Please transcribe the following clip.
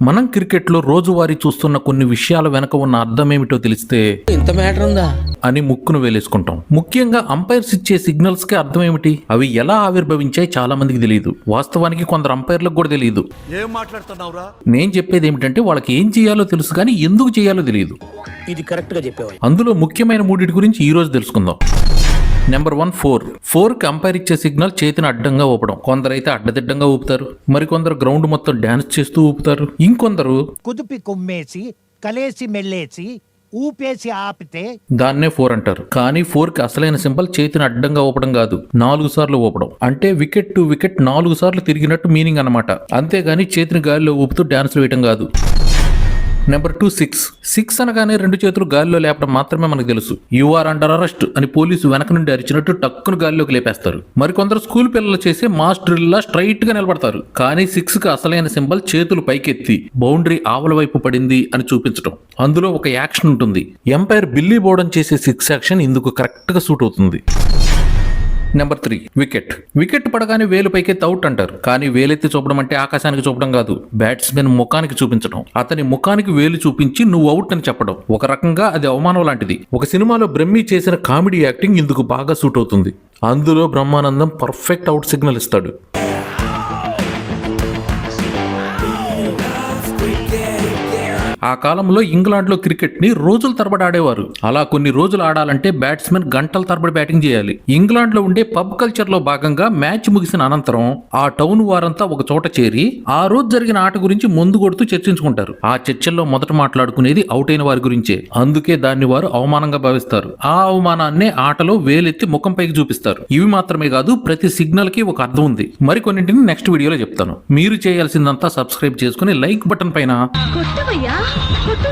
మనం క్రికెట్లో రోజువారీ చూస్తున్న కొన్ని విషయాల వెనక ఉన్న అర్థమేమిటో తెలిస్తే ఇంత మ్యాటర్ ఉందా అని ముక్కును వేలేసుకుంటాం. ముఖ్యంగా అంపైర్స్ ఇచ్చే సిగ్నల్స్ కి అర్థం ఏమిటి, అవి ఎలా ఆవిర్భవించాయి చాలా మందికి తెలియదు. వాస్తవానికి కొందరు అంపైర్లకు కూడా తెలియదు. ఏం మాట్లాడుతున్నావురా? నేను చెప్పేది ఏమిటంటే వాళ్ళకి ఏం చేయాలో తెలుసు కానీ ఎందుకు చేయాలో తెలియదు. ఇది కరెక్ట్ గా చెప్పేవాళ్ళు. అందులో ముఖ్యమైన మూడింటి గురించి ఈ రోజు తెలుసుకుందాం. నెంబర్ 1 ఫోర్ కి అంపైర్ ఇచ్చే సిగ్నల్ చేతిని అడ్డంగా ఊపడం. కొందరైతే అడ్డదిడ్డంగా ఊపుతారు, మరికొందరు గ్రౌండ్ మొత్తం డాన్స్ చేస్తూ ఊపుతారు, ఇంకొందరు కుదిపి కొమ్మేసి కలేసి మెల్లేసి ఊపేసి ఆపితే దాన్నే 4 అంటారు. కానీ 4 కి అసలైన సింబల్ చేతిని అడ్డంగా ఊపడం కాదు, 4 సార్లు ఊపడం. అంటే వికెట్ టు వికెట్ 4 సార్లు తిరిగినట్టు మీనింగ్ అన్నమాట. అంతేగాని చేతిని గాలిలో ఊపుతూ డాన్సులు వేయటం కాదు. నెంబర్ 2 సిక్స్ అనగానే 2 చేతులు గాలిలో లేపడం మాత్రమే మనకు తెలుసు. యు ఆర్ అండర్ అరెస్ట్ అని పోలీసు వెనక నుండి అరిచినట్టు టక్కును గాలిలోకి లేపేస్తారు. మరికొందరు స్కూల్ పిల్లలు చేసే మాస్ డ్రిల్లా స్ట్రైట్ గా నిలబడతారు. కానీ 6 కి అసలైన సింబల్ చేతులు పైకెత్తి బౌండరీ ఆవల వైపు పడింది అని చూపించడం. అందులో ఒక యాక్షన్ ఉంటుంది. ఎంపైర్ బిల్లీ బోర్డన్ చేసే 6 యాక్షన్ ఇందుకు కరెక్ట్ గా సూట్ అవుతుంది. నెంబర్ 3 వికెట్ పడగానే వేలు పైకెత్తి అవుట్ అంటారు. కానీ వేలెత్తి చూపడం అంటే ఆకాశానికి చూపడం కాదు, బ్యాట్స్మెన్ ముఖానికి చూపించడం. అతని ముఖానికి వేలు చూపించి నువ్వు అవుట్ అని చెప్పడం. ఒక రకంగా అది అవమానం లాంటిది. ఒక సినిమాలో బ్రహ్మి చేసిన కామెడీ యాక్టింగ్ ఇందుకు బాగా సూట్ అవుతుంది. అందులో బ్రహ్మానందం పర్ఫెక్ట్ అవుట్ సిగ్నల్ ఇస్తాడు. ఆ కాలంలో ఇంగ్లాండ్ లో క్రికెట్ ని రోజుల తరబడి ఆడేవారు. అలా కొన్ని రోజులు ఆడాలంటే బ్యాట్స్మెన్ గంటల తరబడి బ్యాటింగ్ చేయాలి. ఇంగ్లాండ్ లో ఉండే పబ్ కల్చర్ లో భాగంగా మ్యాచ్ ముగిసిన అనంతరం ఆ టౌన్ వారంతా ఒక చోట చేరి ఆ రోజు జరిగిన ఆట గురించి ముందు కొడుతూ చర్చించుకుంటారు. ఆ చర్చల్లో మొదట మాట్లాడుకునేది అవుట్ అయిన వారి గురించే. అందుకే దాన్ని వారు అవమానంగా భావిస్తారు. ఆ అవమానాన్నే ఆటలో వేలెత్తి ముఖం పైకి చూపిస్తారు. ఇవి మాత్రమే కాదు, ప్రతి సిగ్నల్ కి ఒక అర్థం ఉంది. మరికొన్నింటిని నెక్స్ట్ వీడియోలో చెప్తాను. మీరు చేయాల్సిందంతా సబ్స్క్రైబ్ చేసుకుని లైక్ బటన్ పైన కొట్టవయ్యా కొట్టు